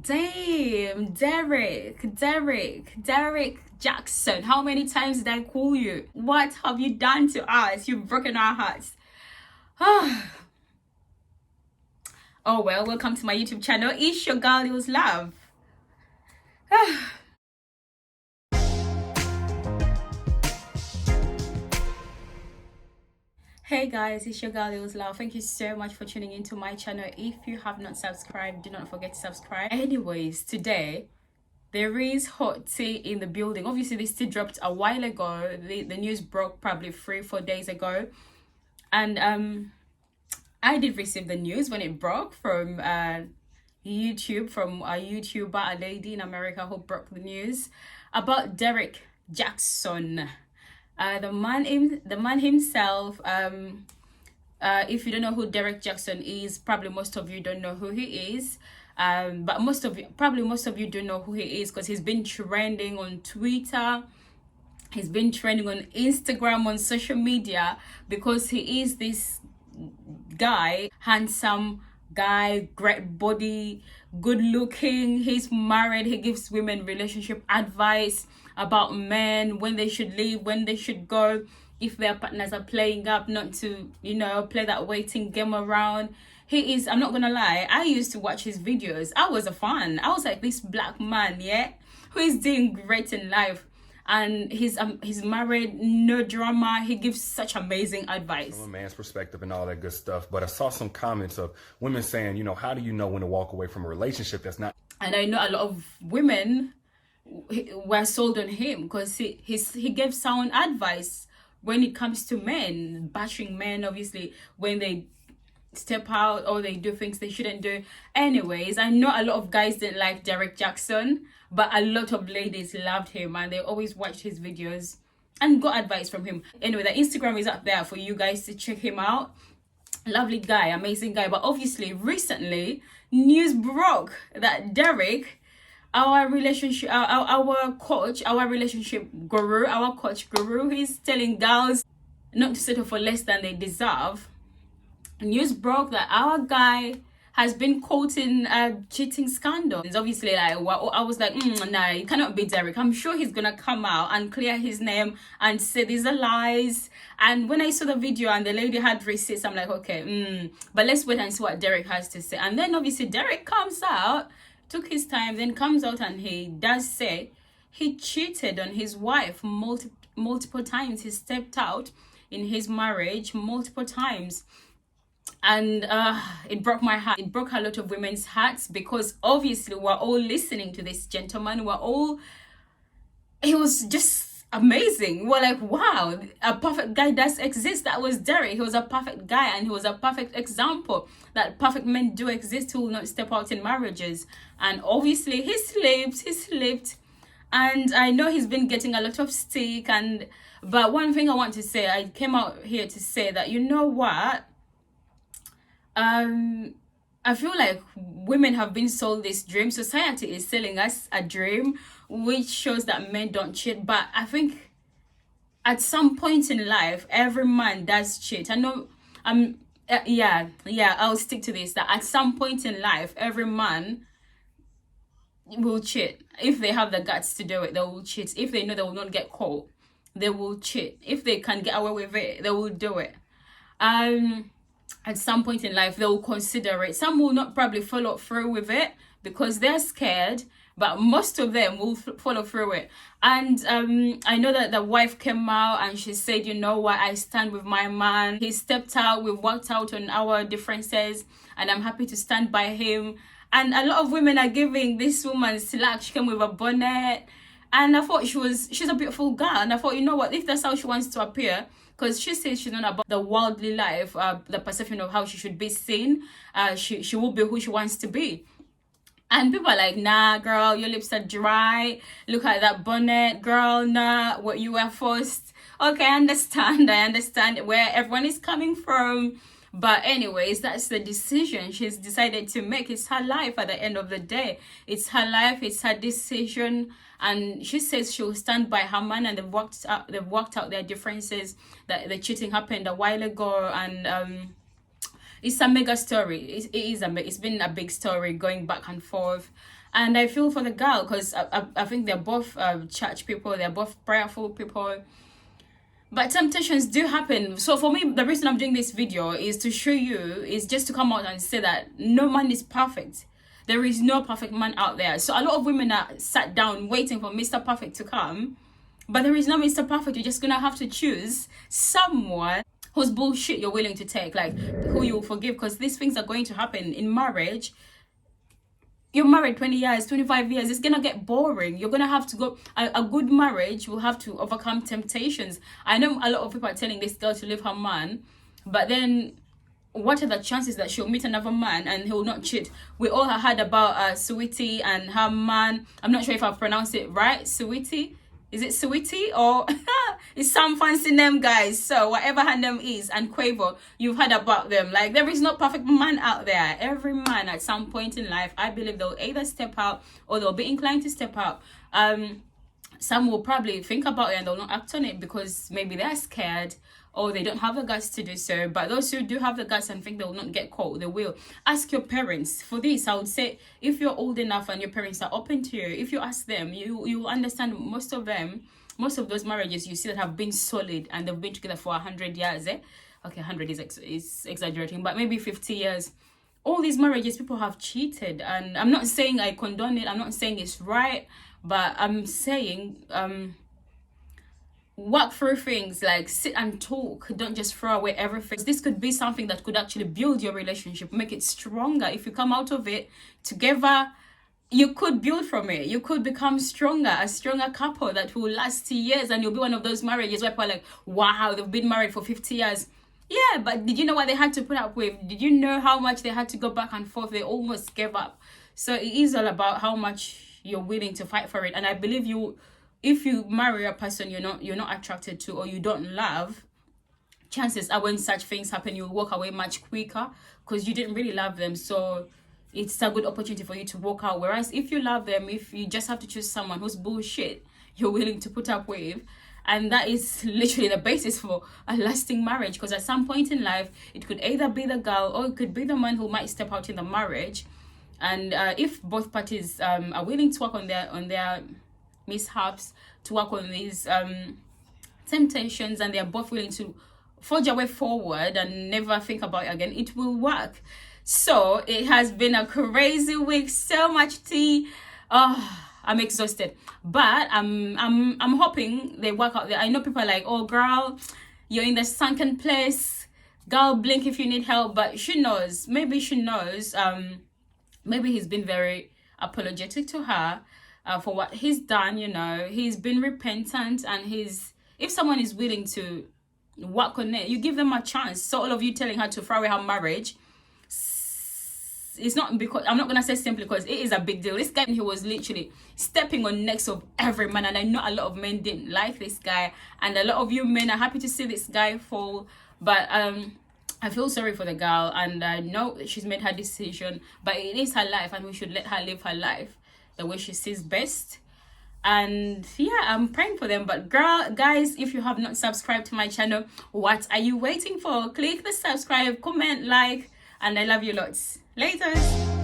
Damn, Derrick Jaxn. How many times did I call you? What have you done to us? You've broken our hearts. Oh well, welcome to my YouTube channel. It's your girl, Leo's Love. Hey guys, it's your girl Leo's Love. Thank you so much for tuning into my channel. If you have not subscribed, do not forget to subscribe. Anyways, today there is hot tea in the building. Obviously this tea dropped a while ago. The news broke probably 3-4 days ago, and I did receive the news when it broke from YouTube, from a YouTuber, a lady in America who broke the news about Derrick Jaxn. The man himself. If you don't know who Derrick Jaxn is, probably most of you don't know who he is. But most of you do know who he is because he's been trending on Twitter. He's been trending on Instagram, on social media, because he is this guy, handsome guy, great body, good looking. He's married. He gives women relationship advice about men, when they should leave, when they should go, if their partners are playing up, not to, play that waiting game around. He is, I'm not gonna lie, I used to watch his videos. I was a fan. I was like, this black man, yeah, who is doing great in life. And he's married, no drama. He gives such amazing advice from a man's perspective and all that good stuff. But I saw some comments of women saying, how do you know when to walk away from a relationship that's not? And I know a lot of women were sold on him because he gave sound advice when it comes to men, bashing men, obviously, when they step out or they do things they shouldn't do. Anyways, I know a lot of guys didn't like Derrick Jaxn, but a lot of ladies loved him and they always watched his videos and got advice from him. Anyway, the Instagram is up there for you guys to check him out. Lovely guy, amazing guy. But obviously recently news broke that Derrick, our relationship guru, he's telling girls not to settle for less than they deserve. News broke that our guy has been caught in a cheating scandal. It's obviously like, I was like, nah, it cannot be Derrick. I'm sure he's gonna come out and clear his name and say these are lies. And when I saw the video and the lady had receipts, I'm like, okay, but let's wait and see what Derrick has to say. And then obviously Derrick comes out, took his time, then comes out and he does say he cheated on his wife multiple times. He stepped out in his marriage multiple times. And it broke my heart. It broke a lot of women's hearts because obviously we're all listening to this gentleman. He was just amazing. We're like, wow, a perfect guy does exist. That was Derrick. He was a perfect guy and he was a perfect example that perfect men do exist who will not step out in marriages. And obviously he slipped. And I know he's been getting a lot of stick. But one thing I want to say, I came out here to say that, you know what? I feel like women have been sold this dream. Society is selling us a dream which shows that men don't cheat. But I think at some point in life, every man does cheat. I know, I'll stick to this, that at some point in life, every man will cheat. If they have the guts to do it, they will cheat. If they know they will not get caught, they will cheat. If they can get away with it, they will do it. At some point in life, they will consider it. Some will not probably follow through with it because they're scared, but most of them will follow through it. And I know that the wife came out and she said, you know what, I stand with my man. He stepped out, we worked out on our differences, and I'm happy to stand by him. And a lot of women are giving this woman slack. She came with a bonnet, and I thought she's a beautiful girl. And I thought, you know what, if that's how she wants to appear, because she says she's not about the worldly life, the perception of how she should be seen. She will be who she wants to be. And people are like, nah, girl, your lips are dry. Look at that bonnet, girl, nah, what you were forced. Okay, I understand where everyone is coming from. But anyways, that's the decision she's decided to make. It's her life at the end of the day. It's her life, it's her decision. And she says she'll stand by her man, and they've worked out their differences. That the cheating happened a while ago, and it's a mega story. It's been a big story going back and forth. And I feel for the girl, because I think they're both church people, they're both prayerful people. But temptations do happen. So for me, the reason I'm doing this video is to show you, is just to come out and say that no man is perfect. There is no perfect man out there. So a lot of women are sat down waiting for Mr. Perfect to come. But there is no Mr. Perfect. You're just going to have to choose someone whose bullshit you're willing to take. Like, who you will forgive. Because these things are going to happen in marriage. You're married 20 years, 25 years, it's gonna get boring. You're gonna have to go, a good marriage will have to overcome temptations. I know a lot of people are telling this girl to leave her man, but then what are the chances that she'll meet another man and he'll not cheat? We all heard about Saweetie and her man. I'm not sure if I've pronounced it right. Saweetie? Is it Saweetie or it's some fancy name, guys? So whatever her name is, and Quavo, you've heard about them. Like, there is no perfect man out there. Every man at some point in life, I believe they'll either step out or they'll be inclined to step out. Some will probably think about it and they'll not act on it because maybe they're scared or they don't have the guts to do so. But those who do have the guts and think they'll not get caught, they will. Ask your parents. For this, I would say, if you're old enough and your parents are open to you, if you ask them, you will understand most of those marriages you see that have been solid and they've been together for 100 years. Okay, 100 is exaggerating, but maybe 50 years. All these marriages, people have cheated. And I'm not saying I condone it. I'm not saying it's right. But I'm saying... work through things, like sit and talk. Don't just throw away everything. This could be something that could actually build your relationship, make it stronger. If you come out of it together, you could build from it. You could become a stronger couple that will last years, and you'll be one of those marriages where people are like, wow, they've been married for 50 years. Yeah, but did you know what they had to put up with? Did you know how much they had to go back and forth? They almost gave up. So it is all about how much you're willing to fight for it. And I believe if you marry a person you're not attracted to or you don't love, chances are when such things happen, you'll walk away much quicker because you didn't really love them. So it's a good opportunity for you to walk out. Whereas if you love them, if you just have to choose someone whose bullshit you're willing to put up with, and that is literally the basis for a lasting marriage, because at some point in life it could either be the girl or it could be the man who might step out in the marriage. And if both parties are willing to work on their mishaps, to work on these temptations, and they're both willing to forge a way forward and never think about it again, it will work. So it has been a crazy week, so much tea. I'm exhausted, but I'm hoping they work out there. I know people are like, oh girl, you're in the sunken place, girl, blink if you need help. But she knows, maybe he's been very apologetic to her for what he's done. You know, he's been repentant, and if someone is willing to work on it, you give them a chance. So all of you telling her to throw away her marriage, it's not because, I'm not gonna say simply because it is a big deal. This guy, he was literally stepping on necks of every man, and I know a lot of men didn't like this guy, and a lot of you men are happy to see this guy fall. But I feel sorry for the girl, and I know she's made her decision, but it is her life, and we should let her live her life the way she sees best. And yeah, I'm praying for them. But guys, if you have not subscribed to my channel, what are you waiting for? Click the subscribe, comment, like, and I love you lots. Later.